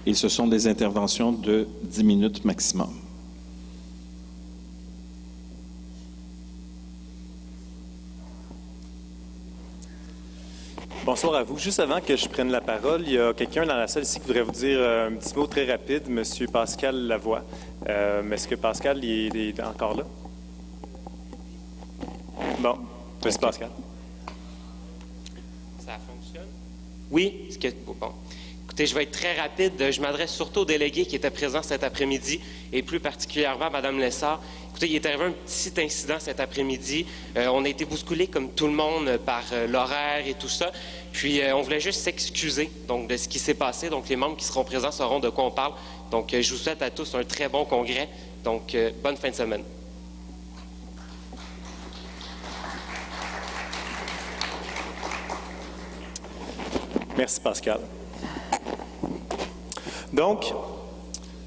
et ce sont des interventions de 10 minutes maximum. Bonsoir à vous. Juste avant que je prenne la parole, il y a quelqu'un dans la salle ici qui voudrait vous dire un petit mot très rapide, M. Pascal Lavoie. Est-ce que Pascal est encore là? Bon, M. Pascal. Ça fonctionne? Oui. Bon. Écoutez, je vais être très rapide. Je m'adresse surtout aux délégués qui étaient présents cet après-midi et plus particulièrement à Mme Lessard. Écoutez, il est arrivé un petit incident cet après-midi. On a été bousculés comme tout le monde par l'horaire et tout ça. Puis, on voulait juste s'excuser donc de ce qui s'est passé. Donc, les membres qui seront présents sauront de quoi on parle. Donc, je vous souhaite à tous un très bon congrès. Donc, bonne fin de semaine. Merci, Pascal. Donc,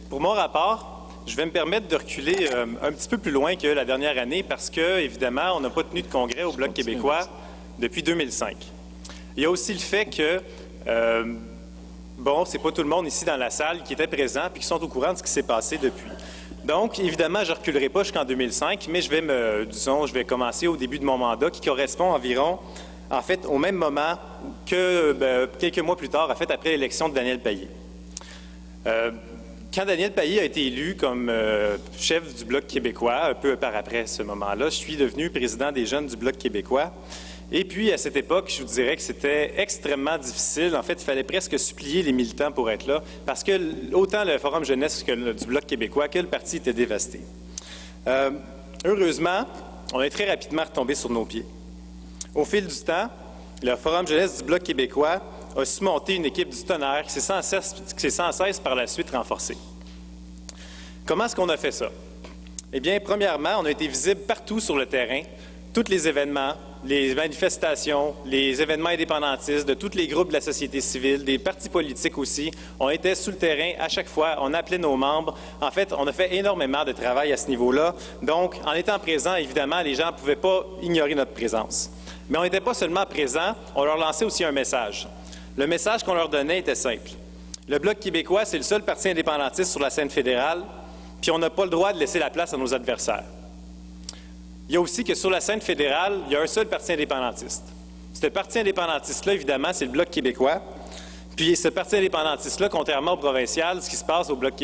pour mon rapport, je vais me permettre de reculer un petit peu plus loin que la dernière année parce que, évidemment, on n'a pas tenu de congrès au Bloc québécois depuis 2005. Il y a aussi le fait que, c'est pas tout le monde ici dans la salle qui était présent et qui sont au courant de ce qui s'est passé depuis. Donc, évidemment, je ne reculerai pas jusqu'en 2005, mais je vais commencer au début de mon mandat qui correspond environ, au même moment que quelques mois plus tard, après l'élection de Daniel Payé. Quand Daniel Payé a été élu comme chef du Bloc québécois, un peu par après ce moment-là, je suis devenu président des jeunes du Bloc québécois. Et puis, à cette époque, je vous dirais que c'était extrêmement difficile. En fait, il fallait presque supplier les militants pour être là, parce que autant le Forum jeunesse du Bloc québécois que le parti était dévasté. Heureusement, on est très rapidement retombé sur nos pieds. Au fil du temps, le Forum jeunesse du Bloc québécois a su monter une équipe du tonnerre qui s'est sans cesse par la suite renforcée. Comment est-ce qu'on a fait ça? Eh bien, premièrement, on a été visible partout sur le terrain. Tous les événements, les manifestations, les événements indépendantistes de tous les groupes de la société civile, des partis politiques aussi, on était sous le terrain à chaque fois, on appelait nos membres. En fait, on a fait énormément de travail à ce niveau-là. Donc, en étant présent, évidemment, les gens ne pouvaient pas ignorer notre présence. Mais on n'était pas seulement présents, on leur lançait aussi un message. Le message qu'on leur donnait était simple. Le Bloc québécois, c'est le seul parti indépendantiste sur la scène fédérale, puis on n'a pas le droit de laisser la place à nos adversaires. Il y a aussi que sur la scène fédérale, il y a un seul parti indépendantiste. Ce parti indépendantiste-là, évidemment, c'est le Bloc québécois. Puis ce parti indépendantiste-là, contrairement au provincial, ce qui se passe au Bloc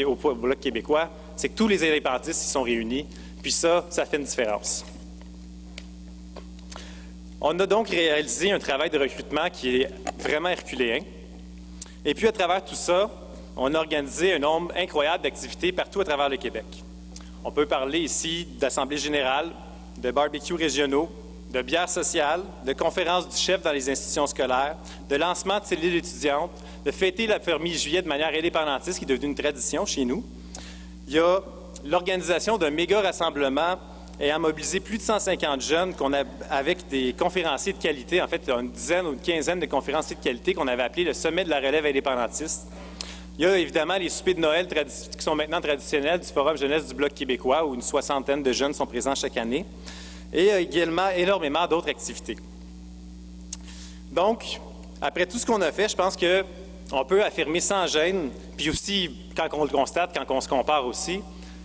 québécois, c'est que tous les indépendantistes y sont réunis. Puis ça fait une différence. On a donc réalisé un travail de recrutement qui est vraiment herculéen. Et puis, à travers tout ça, on a organisé un nombre incroyable d'activités partout à travers le Québec. On peut parler ici d'assemblées générales, de barbecues régionaux, de bières sociales, de conférences du chef dans les institutions scolaires, de lancement de cellules étudiantes, de fêter la 1er juillet de manière indépendantiste qui est devenue une tradition chez nous. Il y a l'organisation d'un méga rassemblement ayant mobilisé plus de 150 jeunes avec des conférenciers de qualité, une dizaine ou une quinzaine de conférenciers de qualité qu'on avait appelés le sommet de la relève indépendantiste. Il y a évidemment les soupers de Noël qui sont maintenant traditionnels du Forum jeunesse du Bloc québécois où une soixantaine de jeunes sont présents chaque année. Et également énormément d'autres activités. Donc, après tout ce qu'on a fait, je pense qu'on peut affirmer sans gêne, puis aussi quand on le constate, quand on se compare aussi,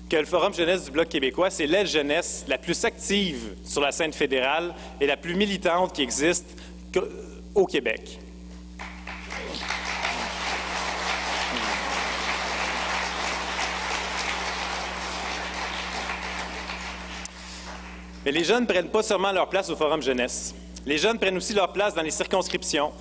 que le Forum jeunesse du Bloc québécois, c'est l'aile jeunesse la plus active sur la scène fédérale et la plus militante qui existe au Québec. Mais les jeunes ne prennent pas seulement leur place au Forum jeunesse. Les jeunes prennent aussi leur place dans les circonscriptions.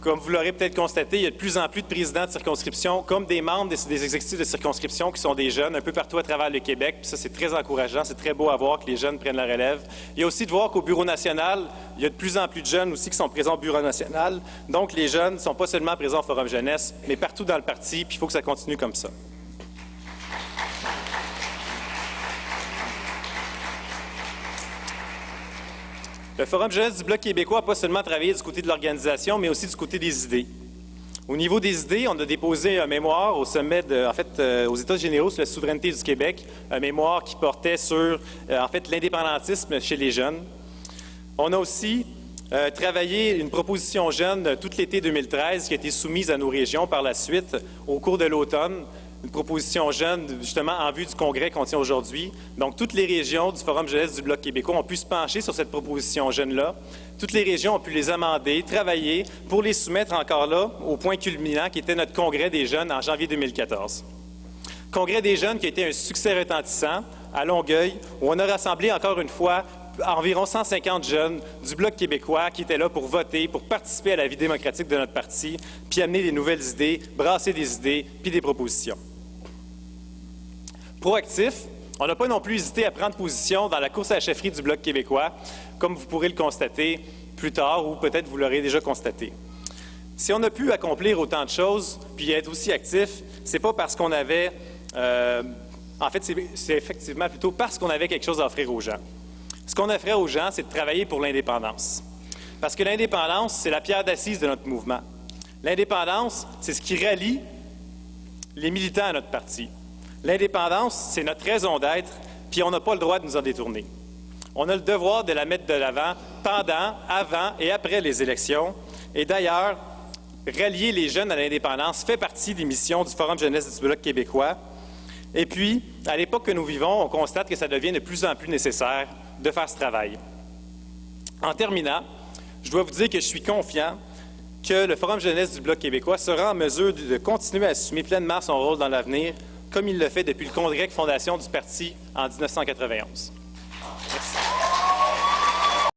Comme vous l'aurez peut-être constaté, il y a de plus en plus de présidents de circonscriptions, comme des membres des exécutifs de circonscription qui sont des jeunes un peu partout à travers le Québec. Puis ça, c'est très encourageant, c'est très beau à voir que les jeunes prennent la relève. Il y a aussi de voir qu'au Bureau national, il y a de plus en plus de jeunes aussi qui sont présents au Bureau national. Donc, les jeunes ne sont pas seulement présents au Forum jeunesse, mais partout dans le parti, puis il faut que ça continue comme ça. Le Forum jeunesse du Bloc québécois n'a pas seulement travaillé du côté de l'organisation, mais aussi du côté des idées. Au niveau des idées, on a déposé un mémoire au sommet, aux États généraux sur la souveraineté du Québec, un mémoire qui portait sur, l'indépendantisme chez les jeunes. On a aussi travaillé une proposition jeune toute l'été 2013 qui a été soumise à nos régions par la suite au cours de l'automne. Une proposition jeune, justement, en vue du congrès qu'on tient aujourd'hui. Donc, toutes les régions du Forum jeunesse du Bloc québécois ont pu se pencher sur cette proposition jeune-là. Toutes les régions ont pu les amender, travailler pour les soumettre encore là au point culminant qui était notre congrès des jeunes en janvier 2014. Congrès des jeunes qui a été un succès retentissant à Longueuil, où on a rassemblé encore une fois environ 150 jeunes du Bloc québécois qui étaient là pour voter, pour participer à la vie démocratique de notre parti, puis amener des nouvelles idées, brasser des idées, puis des propositions. Proactif, on n'a pas non plus hésité à prendre position dans la course à la chefferie du Bloc québécois, comme vous pourrez le constater plus tard, ou peut-être vous l'aurez déjà constaté. Si on a pu accomplir autant de choses, puis être aussi actif, c'est pas parce qu'on avait... en fait, c'est effectivement plutôt parce qu'on avait quelque chose à offrir aux gens. Ce qu'on offrait aux gens, c'est de travailler pour l'indépendance. Parce que l'indépendance, c'est la pierre d'assise de notre mouvement. L'indépendance, c'est ce qui rallie les militants à notre parti. L'indépendance, c'est notre raison d'être, puis on n'a pas le droit de nous en détourner. On a le devoir de la mettre de l'avant pendant, avant et après les élections. Et d'ailleurs, rallier les jeunes à l'indépendance fait partie des missions du Forum jeunesse du Bloc québécois. Et puis, à l'époque que nous vivons, on constate que ça devient de plus en plus nécessaire de faire ce travail. En terminant, je dois vous dire que je suis confiant que le Forum jeunesse du Bloc québécois sera en mesure de continuer à assumer pleinement son rôle dans l'avenir, comme il le fait depuis le congrès de fondation du parti en 1991. Merci.